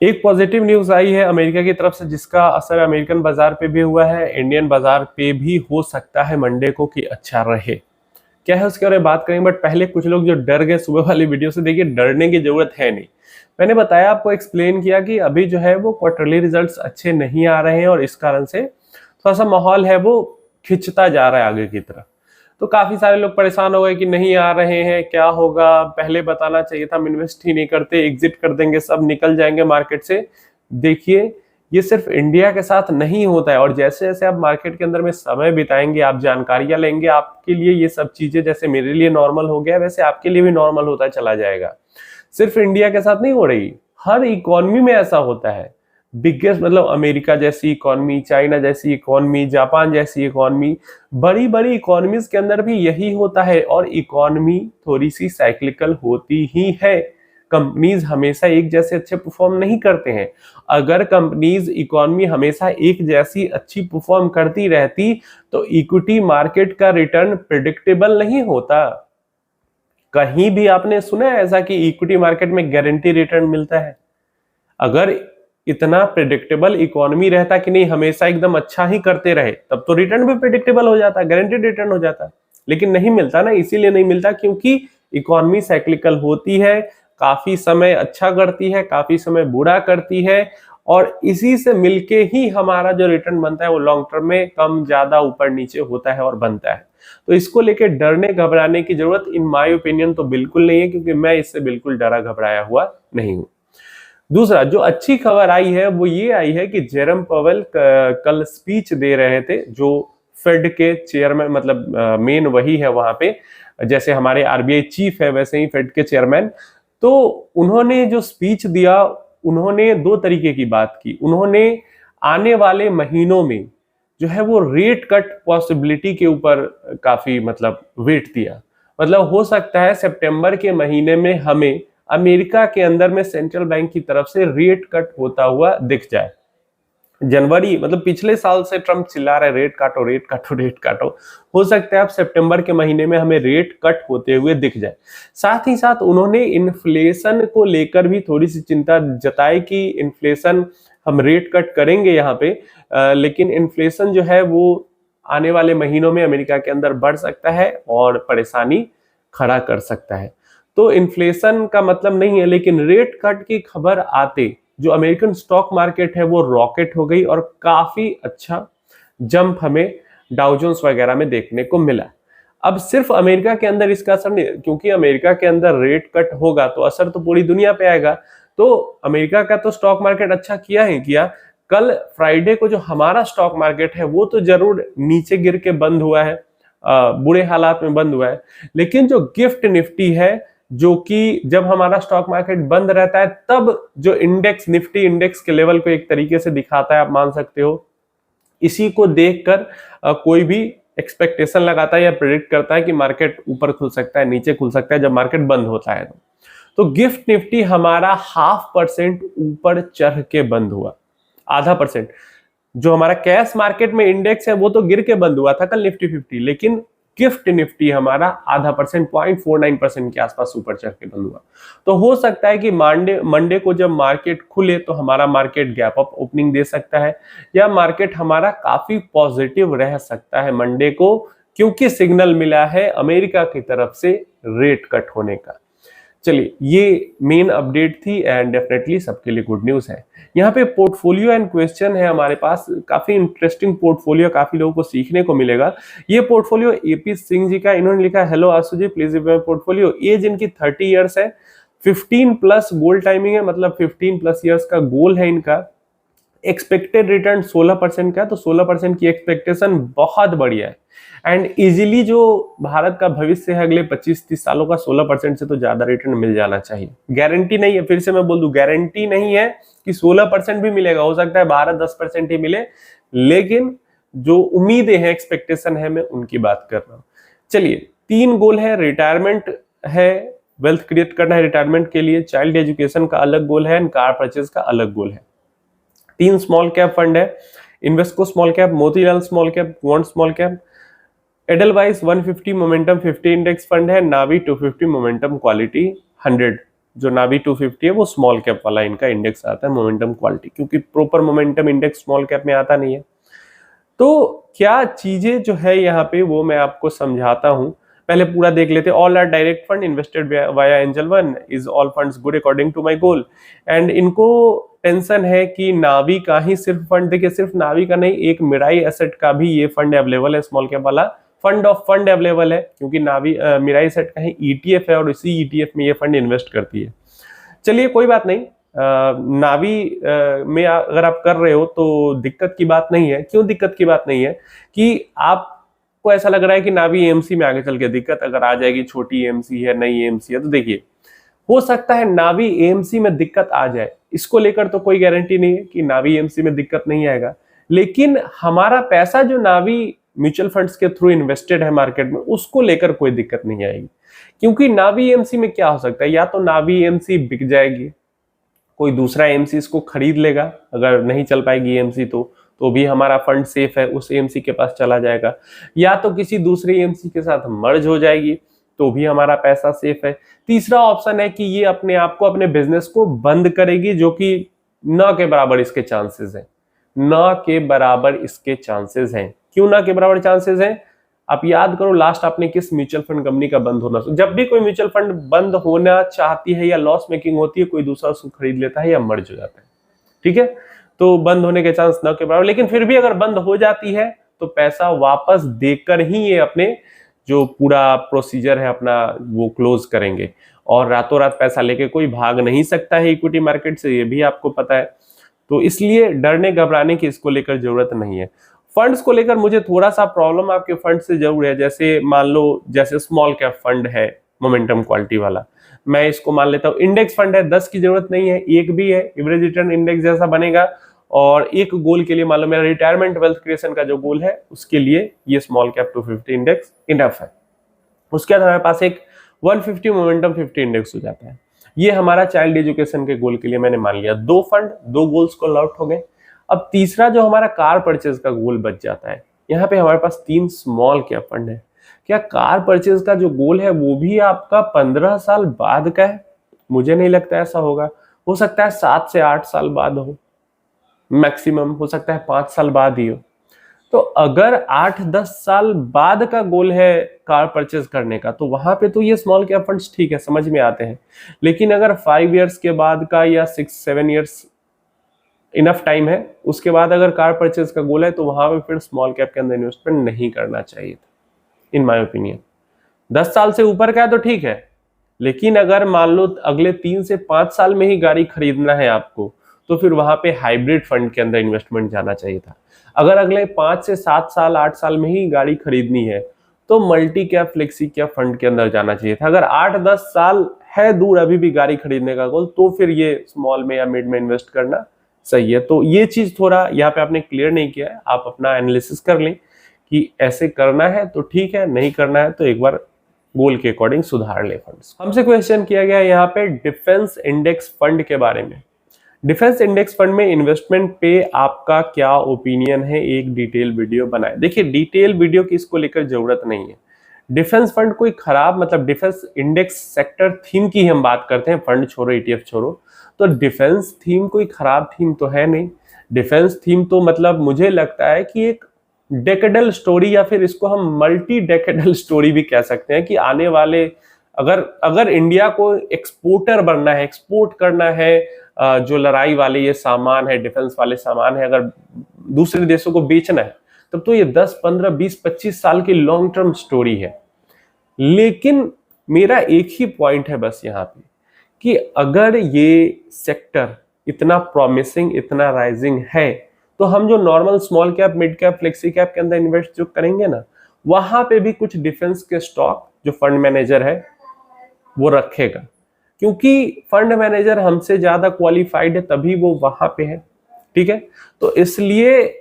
एक positive news आई है America की तरफ से, जिसका असर अमेरिकन बाजार पे भी हुआ है, इंडियन बाजार पे भी हो सकता है मंडे को कि अच्छा रहे। क्या है उसके बारे में बात करेंगे, बट पहले कुछ लोग जो डर गए सुबह वाली वीडियो से, देखिए डरने की जरूरत है नहीं। मैंने बताया आपको, एक्सप्लेन किया कि अभी जो है वो क्वार्टरली रिजल्ट्स अच्छे नहीं आ रहे हैं और इस कारण से थोड़ा सा माहौल है वो खिंचता जा रहा है आगे की तरफ। तो काफी सारे लोग परेशान हो गए कि नहीं आ रहे हैं, क्या होगा, पहले बताना चाहिए था, हम इन्वेस्ट ही नहीं करते, एग्जिट कर देंगे, सब निकल जाएंगे मार्केट से। देखिए ये सिर्फ इंडिया के साथ नहीं होता है, और जैसे जैसे आप मार्केट के अंदर में समय बिताएंगे, आप जानकारियां लेंगे, आपके लिए ये सब चीजें जैसे मेरे लिए नॉर्मल हो गया वैसे आपके लिए भी नॉर्मल होता चला जाएगा। सिर्फ इंडिया के साथ नहीं हो रही, हर इकोनॉमी में ऐसा होता है। बिगेस्ट मतलब अमेरिका जैसी इकोनॉमी, चाइना जैसी इकोनॉमी, जापान जैसी इकोनॉमी, बड़ी बड़ी इकोनॉमीज के अंदर भी यही होता है, और इकोनॉमी थोड़ी सी साइक्लिकल होती ही है। कंपनीज हमेशा एक जैसे अच्छे परफॉर्म नहीं करते हैं। अगर कंपनीज इकोनॉमी हमेशा एक जैसी अच्छी परफॉर्म करती रहती तो इक्विटी मार्केट का रिटर्न प्रेडिक्टेबल नहीं होता। कहीं भी आपने सुना है ऐसा कि इक्विटी मार्केट में गारंटी रिटर्न मिलता है? अगर इतना प्रेडिक्टेबल इकोनॉमी रहता कि नहीं हमेशा एकदम अच्छा ही करते रहे, तब तो रिटर्न भी प्रेडिक्टेबल हो जाता, गारंटीड रिटर्न हो जाता। लेकिन नहीं मिलता ना, इसीलिए नहीं मिलता क्योंकि इकोनॉमी साइक्लिकल होती है, काफी समय अच्छा करती है, काफी समय बुरा करती है, और इसी से मिलके ही हमारा जो रिटर्न बनता है वो लॉन्ग टर्म में कम ज्यादा ऊपर नीचे होता है और बनता है। तो इसको लेके डरने घबराने की जरूरत इन माय ओपिनियन तो बिल्कुल नहीं है, क्योंकि मैं इससे बिल्कुल डरा घबराया हुआ नहीं हूं। दूसरा जो अच्छी खबर आई है वो ये आई है कि जेरम पवेल कल स्पीच दे रहे थे, जो फेड के चेयरमैन, मतलब मेन वही है वहां पे, जैसे हमारे आरबीआई चीफ है वैसे ही फेड के चेयरमैन। तो उन्होंने जो स्पीच दिया, उन्होंने दो तरीके की बात की। उन्होंने आने वाले महीनों में जो है वो रेट कट पॉसिबिलिटी के ऊपर काफी मतलब वेट दिया। मतलब हो सकता है सितंबर के महीने में हमें अमेरिका के अंदर में सेंट्रल बैंक की तरफ से रेट कट होता हुआ दिख जाए। जनवरी मतलब पिछले साल से ट्रम्प चिल्ला रहे रेट काटो रेट काटो रेट काटो, हो सकता है अब सितंबर के महीने में हमें रेट कट होते हुए दिख जाए। साथ ही साथ उन्होंने इन्फ्लेशन को लेकर भी थोड़ी सी चिंता जताई कि इन्फ्लेशन हम रेट कट करेंगे यहाँ पे, लेकिन इन्फ्लेशन जो है वो आने वाले महीनों में अमेरिका के अंदर बढ़ सकता है और परेशानी खड़ा कर सकता है। तो इन्फ्लेशन का मतलब नहीं है, लेकिन रेट कट की खबर आते जो अमेरिकन स्टॉक मार्केट है वो रॉकेट हो गई, और काफी अच्छा जंप हमें डाउ जोन्स वगैरह में देखने को मिला। अब सिर्फ अमेरिका के अंदर इसका असर नहीं, क्योंकि अमेरिका के अंदर रेट कट होगा तो असर तो पूरी दुनिया पे आएगा। तो अमेरिका का तो स्टॉक मार्केट अच्छा किया ही किया। कल फ्राइडे को जो हमारा स्टॉक मार्केट है वो तो जरूर नीचे गिर के बंद हुआ है, बुरे हालात में बंद हुआ है, लेकिन जो गिफ्ट निफ्टी है, जो कि जब हमारा स्टॉक मार्केट बंद रहता है तब जो इंडेक्स, निफ्टी इंडेक्स के लेवल को एक तरीके से दिखाता है, आप मान सकते हो। इसी को देखकर कोई भी एक्सपेक्टेशन लगाता है या प्रेडिक्ट करता है कि मार्केट ऊपर खुल सकता है, नीचे खुल सकता है जब मार्केट बंद होता है। तो गिफ्ट निफ्टी हमारा 0.5% ऊपर चढ़ के बंद हुआ, आधा परसेंट। जो हमारा कैश मार्केट में इंडेक्स है वो तो गिर के बंद हुआ था कल निफ्टी 50, लेकिन गिफ्ट निफ्टी हमारा आधा परसेंट, 0.49% के आसपास ऊपर चढ़ के बंद हुआ। तो हो सकता है कि मंडे को जब मार्केट खुले तो हमारा मार्केट गैप अप ओपनिंग दे सकता है, या मार्केट हमारा काफी पॉजिटिव रह सकता है मंडे को, क्योंकि सिग्नल मिला है अमेरिका की तरफ से रेट कट होने का। चलिए ये मेन अपडेट थी, एंड डेफिनेटली सबके लिए गुड न्यूज है। यहाँ पे पोर्टफोलियो एंड क्वेश्चन है हमारे पास, काफी इंटरेस्टिंग पोर्टफोलियो, काफी लोगों को सीखने को मिलेगा। ये पोर्टफोलियो एपी सिंह जी का, इन्होंने लिखा hello Ashu ji please review portfolio. Age इनकी 30 ईयर्स है, 15 प्लस गोल टाइमिंग है, मतलब 15 प्लस ईयर्स का गोल है इनका। एक्सपेक्टेड रिटर्न 16% का, तो 16% की एक्सपेक्टेशन बहुत बढ़िया है। एंड इजीली जो भारत का भविष्य है अगले 25-30 सालों का, 16% से तो ज्यादा रिटर्न मिल जाना चाहिए। गारंटी नहीं है, फिर से मैं बोल दूं, गारंटी नहीं है कि 16% भी मिलेगा, हो सकता है 12-10% ही मिले, लेकिन जो उम्मीदें हैं, एक्सपेक्टेशन है, मैं उनकी बात कर रहा हूं। चलिए 3 गोल है, रिटायरमेंट है, वेल्थ क्रिएट करना है रिटायरमेंट के लिए, चाइल्ड एजुकेशन का अलग गोल है, एंड कार परचेज का अलग गोल है। 3 स्मॉल कैप फंड है, Invesco small cap, Motilal small cap, quant small cap, Edelweiss 150 momentum 50 index fund है, नावी 250 मोमेंटम क्वालिटी 100 जो नावी 250 है वो स्मॉल कैप वाला इनका इंडेक्स आता है, मोमेंटम क्वालिटी, क्योंकि proper momentum index small cap में आता नहीं है। तो क्या चीजें जो है यहाँ पे वो मैं आपको समझाता हूँ, पहले पूरा देख लेते हैं। All are direct fund invested via Angel One, is all funds good according to my goal. And इनको टेंशन है कि नावी का ही सिर्फ फंड, देखिए सिर्फ नावी का नहीं, एक मिराई एसेट का भी ये फंड अवेलेबल है, स्मॉल कैप वाला फंड ऑफ फंड अवेलेबल है, क्योंकि नावी मिराई एसेट का ही ईटीएफ है और इसी ईटीएफ में ये फंड इन्वेस्ट करती है। चलिए कोई बात नहीं, नावी में अगर आप कर रहे हो तो दिक्कत की बात नहीं है। क्यों दिक्कत की बात नहीं है? कि आपको ऐसा लग रहा है कि नावी एएमसी में आगे चल के दिक्कत अगर आ जाएगी, छोटी एएमसी है, नई एएमसी है, तो देखिए हो सकता है नावी एएमसी में दिक्कत आ जाए, इसको लेकर तो कोई गारंटी नहीं है कि नावी एएमसी में दिक्कत नहीं आएगा, लेकिन हमारा पैसा जो नावी म्यूचुअल फंड्स के थ्रू इन्वेस्टेड है मार्केट में, उसको लेकर कोई दिक्कत नहीं आएगी। क्योंकि नावी एएमसी में क्या हो सकता है, या तो नावी एएमसी बिक जाएगी, कोई दूसरा एएमसी इसको खरीद लेगा, अगर नहीं चल पाएगी एएमसी तो भी हमारा फंड सेफ है, उस एएमसी के पास चला जाएगा, या तो किसी दूसरे एएमसी के साथ मर्ज हो जाएगी तो भी हमारा पैसा सेफ है। तीसरा ऑप्शन है कि ये अपने आप को, अपने बिजनेस को बंद करेगी, जो कि न के बराबर इसके चांसेस हैं, न के बराबर इसके चांसेस हैं। क्यों न के बराबर चांसेस हैं? आप याद करो लास्ट आपने किस म्यूचुअल फंड कंपनी का बंद होना, जब भी कोई म्यूचुअल फंड बंद होना चाहती है या लॉस मेकिंग होती है, कोई दूसरा उसको खरीद लेता है या मर्ज हो जाता है, ठीक है। तो बंद होने के चांस न के बराबर, लेकिन फिर भी अगर बंद हो जाती है तो पैसा वापस देकर ही ये अपने जो पूरा प्रोसीजर है अपना वो क्लोज करेंगे, और रातों रात पैसा लेके कोई भाग नहीं सकता है इक्विटी मार्केट से, ये भी आपको पता है। तो इसलिए डरने घबराने की इसको लेकर जरूरत नहीं है। फंड्स को लेकर मुझे थोड़ा सा प्रॉब्लम आपके फंड से जरूर है, जैसे मान लो जैसे स्मॉल कैप फंड है मोमेंटम क्वालिटी वाला, मैं इसको मान लेता हूँ इंडेक्स फंड है, 10 की जरूरत नहीं है, एक भी है, एवरेज रिटर्न इंडेक्स जैसा बनेगा, और एक गोल के लिए मान लो मेरा रिटायरमेंट वेल्थ क्रिएशन का जो गोल है उसके लिए ये स्मॉल कैप 250 इंडेक्स इनफ है। उसके बाद हमारे पास एक 150 मोमेंटम 50 इंडेक्स हो जाता है, ये हमारा चाइल्ड एजुकेशन के गोल के लिए मैंने मान लिया। दो फंड, दो गोल्स को आउट हो गए। अब तीसरा जो हमारा कार परचेज का गोल बच जाता है, यहाँ पे हमारे पास 3 स्मॉल कैप फंड है। क्या कार परचेज का जो गोल है वो भी आपका 15 साल बाद का है? मुझे नहीं लगता ऐसा होगा, हो सकता है 7 से 8 साल बाद हो, मैक्सिमम हो सकता है 5 साल बाद ही हो। तो अगर 8-10 साल बाद का गोल है कार परचेज करने का, तो वहां पे तो ये स्मॉल कैप फंड्स ठीक है, समझ में आते हैं। लेकिन अगर 5 इयर्स के बाद का या 6-7 इयर्स इनफ टाइम है, उसके बाद अगर कार परचेज का गोल है, तो वहां पे फिर स्मॉल कैप के अंदर इन्वेस्टमेंट नहीं करना चाहिए था, इन माय ओपिनियन। 10 साल से ऊपर का है तो ठीक है, लेकिन अगर मान लो अगले 3 से 5 साल में ही गाड़ी खरीदना है आपको, तो फिर वहां पे हाइब्रिड फंड के अंदर इन्वेस्टमेंट जाना चाहिए था। अगर अगले 5 से 7 साल 8 साल में ही गाड़ी खरीदनी है, तो multi cap flexi cap fund के अंदर जाना चाहिए था। अगर 8-10 साल है दूर अभी भी गाड़ी खरीदने का गोल, तो फिर ये स्मॉल में या मिड में इन्वेस्ट करना सही है। तो ये चीज थोड़ा यहाँ पे आपने क्लियर नहीं किया है, आप अपना एनालिसिस कर लें कि ऐसे करना है तो ठीक है, नहीं करना है तो एक बार गोल के अकॉर्डिंग सुधार ले फंड्स। हमसे क्वेश्चन किया गया यहाँ पे डिफेंस इंडेक्स फंड के बारे में। डिफेंस इंडेक्स फंड में इन्वेस्टमेंट पे आपका क्या ओपिनियन है, एक डिटेल वीडियो बनाए। देखिए डिटेल वीडियो की इसको लेकर जरूरत नहीं है। डिफेंस फंड कोई खराब, मतलब डिफेंस इंडेक्स सेक्टर थीम की हम बात करते हैं, फंड छोड़ो ईटीएफ छोड़ो, तो डिफेंस थीम कोई खराब थीम तो है नहीं। डिफेंस थीम तो मतलब मुझे लगता है कि एक डेकेडल स्टोरी, या फिर इसको हम मल्टी डेकेडल स्टोरी भी कह सकते हैं, कि आने वाले अगर इंडिया को एक्सपोर्टर बनना है, एक्सपोर्ट करना है, जो लड़ाई वाले ये सामान है, डिफेंस वाले सामान है, अगर दूसरे देशों को बेचना है, तब तो ये 10, 15, 20, 25 साल की लॉन्ग टर्म स्टोरी है। लेकिन मेरा एक ही पॉइंट है बस यहाँ पे, कि अगर ये सेक्टर इतना प्रॉमिसिंग, इतना राइजिंग है, तो हम जो normal small cap, mid cap, flexi cap के अंदर इन्वेस्ट जो करेंगे ना, वहां पे भी कुछ डिफेंस के स्टॉक जो फंड मैनेजर है वो रखेगा, क्योंकि फंड मैनेजर हमसे ज्यादा क्वालिफाइड है, तभी वो वहां पे है, ठीक है। तो इसलिए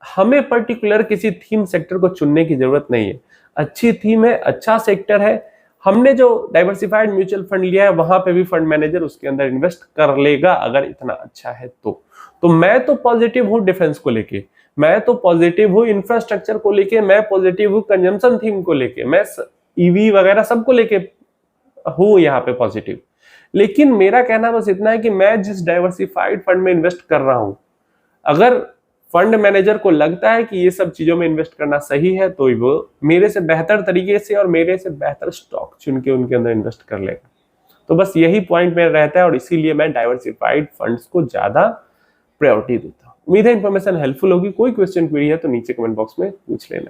हमें पर्टिकुलर किसी थीम सेक्टर को चुनने की जरूरत नहीं है। अच्छी थीम है, अच्छा सेक्टर है, हमने जो डाइवर्सिफाइड म्यूचुअल फंड लिया है वहां पे भी फंड मैनेजर उसके अंदर इन्वेस्ट कर लेगा अगर इतना अच्छा है तो मैं तो पॉजिटिव हूँ डिफेंस को लेके, मैं तो पॉजिटिव हूँ इंफ्रास्ट्रक्चर को लेके, मैं पॉजिटिव हूँ कंजम्पशन थीम को लेके, मैं ईवी वगैरह सबको लेके हूँ यहाँ पे पॉजिटिव। लेकिन मेरा कहना बस इतना है कि मैं जिस डाइवर्सिफाइड फंड में इन्वेस्ट कर रहा हूं, अगर फंड मैनेजर को लगता है कि ये सब चीजों में इन्वेस्ट करना सही है तो वो मेरे से बेहतर तरीके से और मेरे से बेहतर स्टॉक चुन के उनके अंदर इन्वेस्ट कर लेगा। तो बस यही पॉइंट मेरा रहता है और इसीलिए मैं डाइवर्सिफाइड फंड्स को ज्यादा प्रायोरिटी देता हूँ। उम्मीद है इन्फॉर्मेशन हेल्पफुल होगी। कोई क्वेश्चन क्वेरी है तो नीचे कमेंट बॉक्स में पूछ लेना।